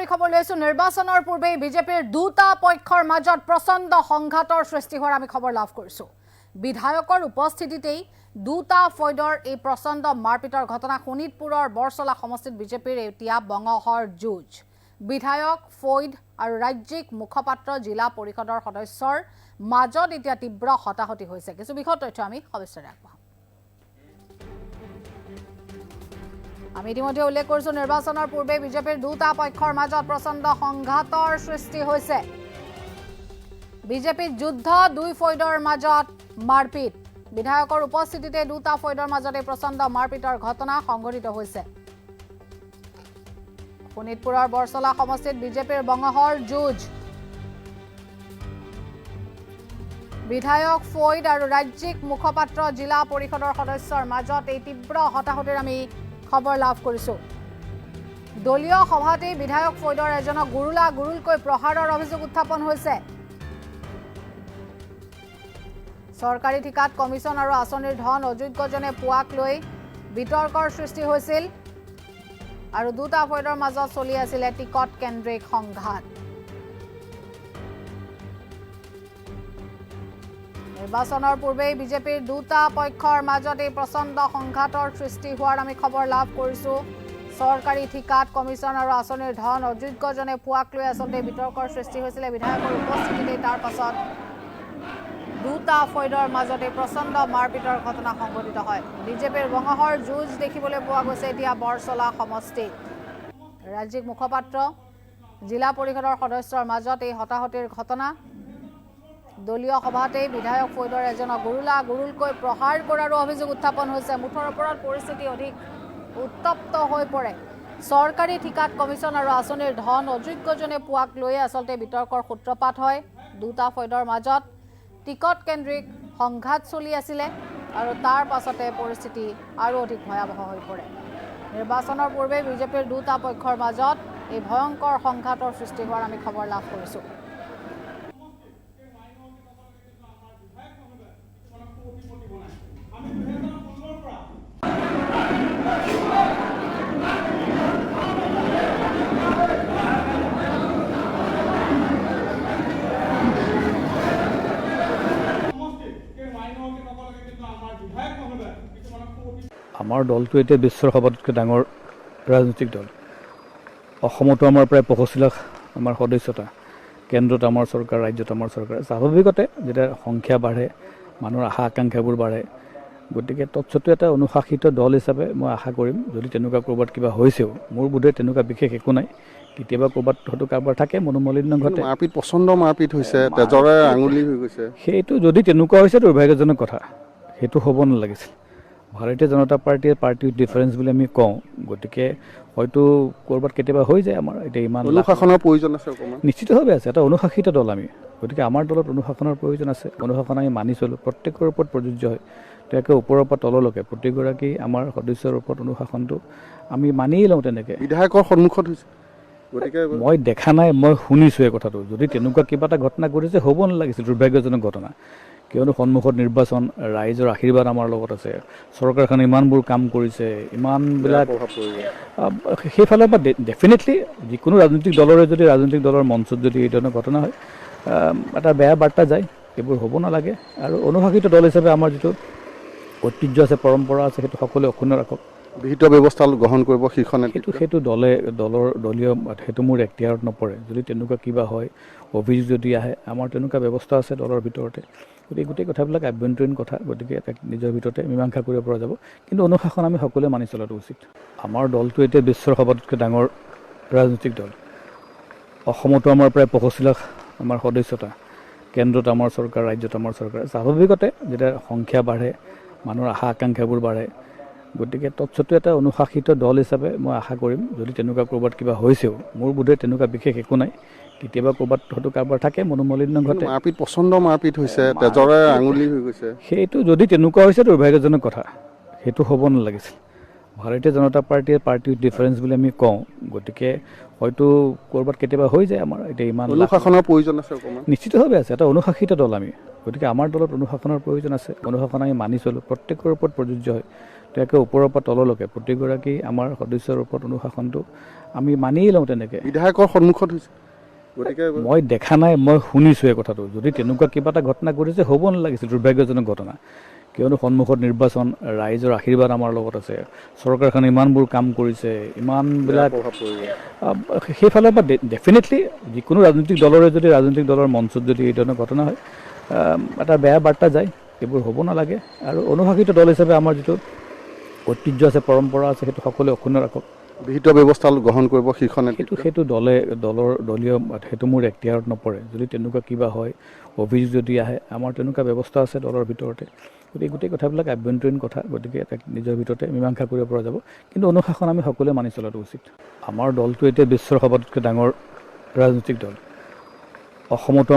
জৰুৰী খবৰ লৈছো নিৰ্বাচনৰ পূৰ্বে বিজেপিৰ দুটা পক্ষৰ মাজত প্ৰচণ্ড সংঘাতৰ সৃষ্টি হোৱাৰ আমি খবৰ লাভ কৰিছো বিধায়কৰ উপস্থিতিতেই দুটা ফৈদৰ এই প্ৰচণ্ড মাৰপিটৰ ঘটনা শোণিতপুৰৰ বৰছলা সমষ্টিত বিজেপিৰ এতিয়া বঙহৰ যুঁজ বিধায়ক ফৈদ আৰু ৰাজ্যিক মুখপাত্ৰ জিলা পৰিষদৰ সদস্যৰ মাজত এতিয়া তীব্ৰ হতাহতি হৈছে কিছু বিষয় তথ্য আমি সবিস্তাৰে আগবঢ়াম আমি ইতিমধ্যে উল্লেখ কৰিছো নিৰ্বাচনৰ পূৰ্বে বিজেপিৰ দুটা পক্ষৰ মাজত প্ৰচণ্ড সংঘাতৰ সৃষ্টি হৈছে বিজেপিৰ যুদ্ধ দুই ফৈদৰ মাজত মাৰপিট বিধায়কৰ উপস্থিতিতে দুটা ফৈদৰ মাজত এই প্ৰচণ্ড মাৰপিটৰ ঘটনা সংঘটিত হৈছে শোণিতপুৰৰ বৰছলা সমষ্টিত বিজেপিৰ বঙহৰ যুঁজ বিধায়ক ফৈদ আৰু ৰাজ্যিক মুখপাত্ৰ জিলা পৰিষদৰ সদস্যৰ মাজত এই তীব্ৰ হতাহতিৰ আমি খবৰ লাভ কৰিছো দলীয় সভাতে বিধায়ক ফৈদৰ এজনক গুৰুলকৈ প্ৰহাৰৰ অভিযোগ উত্থাপন হৈছে চৰকাৰী ঠিকাত কমিছন আৰু আঁচনিৰ ধন অযোগ্যজনে পোৱাক লৈ বিতৰ্কৰ সৃষ্টি হৈছিল আৰু দুটা ফৈদৰ মাজত চলি আছিল টিকট কেন্দ্ৰিক সংঘাত নিৰ্বাচনৰ পূৰ্বে বিজেপিৰ দুটা পক্ষৰ মাজত এই প্ৰচণ্ড সংঘাতৰ সৃষ্টি হোৱাৰ আমি খবৰ লাভ কৰিছো চৰকাৰী ঠিকাত কমিছন আৰু আঁচনিৰ ধন অযোগ্যজনে পোৱাক লৈ আচলতে বিতৰ্কৰ সৃষ্টি হৈছিল বিধায়কৰ উপস্থিতিতে তাৰ পাছত দুটা ফৈদৰ মাজত এই প্ৰচণ্ড মাৰপিটৰ ঘটনা সংঘটিত হয় বিজেপিৰ বঙহৰ যুঁজ দেখিবলৈ পোৱা গৈছে এতিয়া বৰছলা সমষ্টিত ৰাজ্যিক মুখপাত্ৰ জিলা পৰিষদৰ সদস্যৰ মাজত এই হতাহতিৰ ঘটনা দলীয় সভাতে বিধায়ক ফৈদৰ এজনক গুৰুলকৈ প্ৰহাৰ কৰাৰো অভিযোগ উত্থাপন হৈছে মুঠৰ ওপৰত পৰিস্থিতি অধিক উত্তপ্ত হৈ পৰে চৰকাৰী ঠিকাত কমিছন আৰু আঁচনিৰ ধন অযোগ্যজনে পোৱাক লৈ আচলতে বিতৰ্কৰ সূত্ৰপাত হয় দুটা ফৈদৰ মাজত টিকট কেন্দ্ৰিক সংঘাত চলি আছিলে আৰু তাৰ পাছতে পৰিস্থিতি আৰু অধিক ভয়াৱহ হৈ পৰে নিৰ্বাচনৰ পূৰ্বে বিজেপিৰ দুটা পক্ষৰ মাজত এই ভয়ংকৰ সংঘাতৰ সৃষ্টি হোৱাৰ আমি খবৰ লাভ কৰিছো আমাৰ দলটো এতিয়া বিশ্বৰ সবাতোকৈ ডাঙৰ ৰাজনৈতিক দল অসমতো আমাৰ প্ৰায় 85 লাখ আমাৰ সদস্যতা কেন্দ্ৰত আমাৰ চৰকাৰ ৰাজ্যত আমাৰ চৰকাৰ স্বাভাৱিকতে যেতিয়া সংখ্যা বাঢ়ে মানুহৰ আশা আকাংক্ষাবোৰ বাঢ়ে গতিকে তৎসত্ত্বেও এটা অনুশাসিত দল হিচাপে মই আশা কৰিম যদি তেনেকুৱা ক'ৰবাত কিবা হৈছেও মোৰ বোধহয় তেনেকুৱা বিশেষ একো নাই কেতিয়াবা ক'ৰবাত হয়তো কাৰোবাৰ থাকে মনোমালিন্য ঘটে মাৰপিট প্ৰচণ্ড মাৰপিট হৈছে তেজৰে আঙুলি হৈ গৈছে সেইটো যদি তেনেকুৱা হৈছে দুৰ্ভাগ্যজনক কথা সেইটো হ'ব নালাগিছিল ভাৰতীয় জনতা পাৰ্টিৰ পাৰ্টি ডিফাৰেঞ্চ বুলি আমি কওঁ গতিকে হয়তো ক'ৰবাত কেতিয়াবা হৈ যায় আমাৰ এতিয়া ইমান অনুশাসনৰ প্ৰয়োজন আছে অকণমান নিশ্চিতভাৱে আছে এটা অনুশাসিত দল আমি গতিকে আমাৰ দলত অনুশাসনৰ প্ৰয়োজন আছে অনুশাসন আমি মানি চলোঁ প্ৰত্যেকৰ ওপৰত প্ৰযোজ্য হয় তেওঁলোকে ওপৰৰ পৰা তললৈকে প্ৰতিগৰাকী আমাৰ সদস্যৰ ওপৰত অনুশাসনটো আমি মানিয়ে লওঁ তেনেকৈ বিধায়কৰ সন্মুখত হৈছে গতিকে মই দেখা নাই মই শুনিছোঁ এই কথাটো যদি তেনেকুৱা কিবা এটা ঘটনা ঘটিছে হ'ব নালাগিছিল দুৰ্ভাগ্যজনক ঘটনা কিয়নো সন্মুখত নিৰ্বাচন ৰাইজৰ আশীৰ্বাদ আমাৰ লগত আছে চৰকাৰখনে ইমানবোৰ কাম কৰিছে ইমানবিলাক সেইফালৰ পৰা ডেফিনেটলি যিকোনো ৰাজনৈতিক দলৰে যদি ৰাজনৈতিক দলৰ মঞ্চত যদি এই ধৰণৰ ঘটনা হয় এটা বেয়া বাৰ্তা যায় এইবোৰ হ'ব নালাগে আৰু অনুশাসিত দল হিচাপে আমাৰ যিটো ঐতিহ্য আছে পৰম্পৰা আছে সেইটো সকলোৱে অক্ষুণ্ণ ৰাখক বিহিত ব্যৱস্থা গ্ৰহণ কৰিব শীৰ্ষ নেতৃত্ব সেইটো দলীয় সেইটো মোৰ এখতিয়াৰত নপৰে যদি তেনেকুৱা কিবা হয় অভিযোগ যদি আহে আমাৰ তেনেকুৱা ব্যৱস্থা আছে দলৰ ভিতৰতে গতিকে গোটেই কথাবিলাক আভ্যন্তৰীণ কথা গতিকে এটা নিজৰ ভিতৰতে মীমাংসা কৰিব পৰা যাব কিন্তু অনুশাসন আমি সকলোৱে মানি চলাটো উচিত আমাৰ দলটো এতিয়া বিশ্বৰ সবাতোকৈ ডাঙৰ ৰাজনৈতিক দল অসমতো আমাৰ প্ৰায় 85 লাখ আমাৰ সদস্যতা কেন্দ্ৰত আমাৰ চৰকাৰ ৰাজ্যত আমাৰ চৰকাৰ স্বাভাৱিকতে যেতিয়া সংখ্যা বাঢ়ে মানুহৰ আশা আকাংক্ষাবোৰ বাঢ়ে গতিকে তৎসত্ত্বেও এটা অনুশাসিত দল হিচাপে মই আশা কৰিম যদি তেনেকুৱা ক'ৰবাত কিবা হৈছেও মোৰ বোধহয় তেনেকুৱা বিশেষ একো নাই কেতিয়াবা ক'ৰবাত হয়তো কাৰোবাৰ থাকে মনোমালিন্য ঘটে মাৰপিট প্ৰচণ্ড মাৰপিট হৈছে তেজৰে আঙুলি হৈ গৈছে সেইটো যদি তেনেকুৱা হৈছে দুৰ্ভাগ্যজনক কথা সেইটো হ'ব নালাগিছিল ভাৰতীয় জনতা পাৰ্টিৰ পাৰ্টি ডিফাৰেঞ্চ বুলি আমি কওঁ গতিকে হয়তো ক'ৰবাত কেতিয়াবা হৈ যায় আমাৰ এতিয়া ইমান অনুশাসনৰ প্ৰয়োজন আছে অকণমান নিশ্চিতভাৱে আছে এটা অনুশাসিত দল আমি গতিকে আমাৰ দলত অনুশাসনৰ প্ৰয়োজন আছে অনুশাসন আমি মানি চলোঁ প্ৰত্যেকৰ ওপৰত প্ৰযোজ্য হয় তেওঁলোকে ওপৰৰ পৰা তললৈকে প্ৰতিগৰাকী আমাৰ সদস্যৰ ওপৰত অনুশাসনটো আমি মানিয়ে লওঁ তেনেকৈ। বিধায়কৰ সন্মুখত হৈছে, গতিকে মই দেখা নাই, মই শুনিছোঁ এই কথাটো। যদি তেনেকুৱা কিবা এটা ঘটনা ঘটিছে হ'ব নালাগিছিল, দুৰ্ভাগ্যজনক ঘটনা। কিয়নো সন্মুখত নিৰ্বাচন, ৰাইজৰ আশীৰ্বাদ আমাৰ লগত আছে, চৰকাৰখনে ইমানবোৰ কাম কৰিছে, ইমানবিলাক প্ৰভাৱ পৰিব। সেইফালৰ পৰা ডেফিনেটলি যিকোনো ৰাজনৈতিক দলৰে যদি ৰাজনৈতিক দলৰ মঞ্চত যদি এই ধৰণৰ ঘটনা হয়, এটা বেয়া বাৰ্তা যায়। এইবোৰ হ'ব নালাগে। আৰু অনুশাসিত দল হিচাপে আমাৰ যিটো ঐতিহ্য আছে, পৰম্পৰা আছে, সেইটো সকলোৱে অক্ষুণ্ণ ৰাখক। বিহিত ব্যৱস্থা গ্ৰহণ কৰিব শীৰ্ষ নেতৃত্বই। সেইটো দলীয় সেইটো মোৰ এখতিয়াৰত নপৰে। যদি তেনেকুৱা কিবা হয়, অভিযোগ যদি আহে, আমাৰ তেনেকুৱা ব্যৱস্থা আছে দলৰ ভিতৰতে। গতিকে গোটেই কথাবিলাক আভ্যন্তৰীণ কথা, গতিকে তাক নিজৰ ভিতৰতে মীমাংসা কৰিব পৰা যাব। কিন্তু অনুশাসন আমি সকলোৱে মানি চলাটো উচিত। আমাৰ দলটো এতিয়া বিশ্বৰ সবাতোতকৈ ডাঙৰ ৰাজনৈতিক দল। অসমতো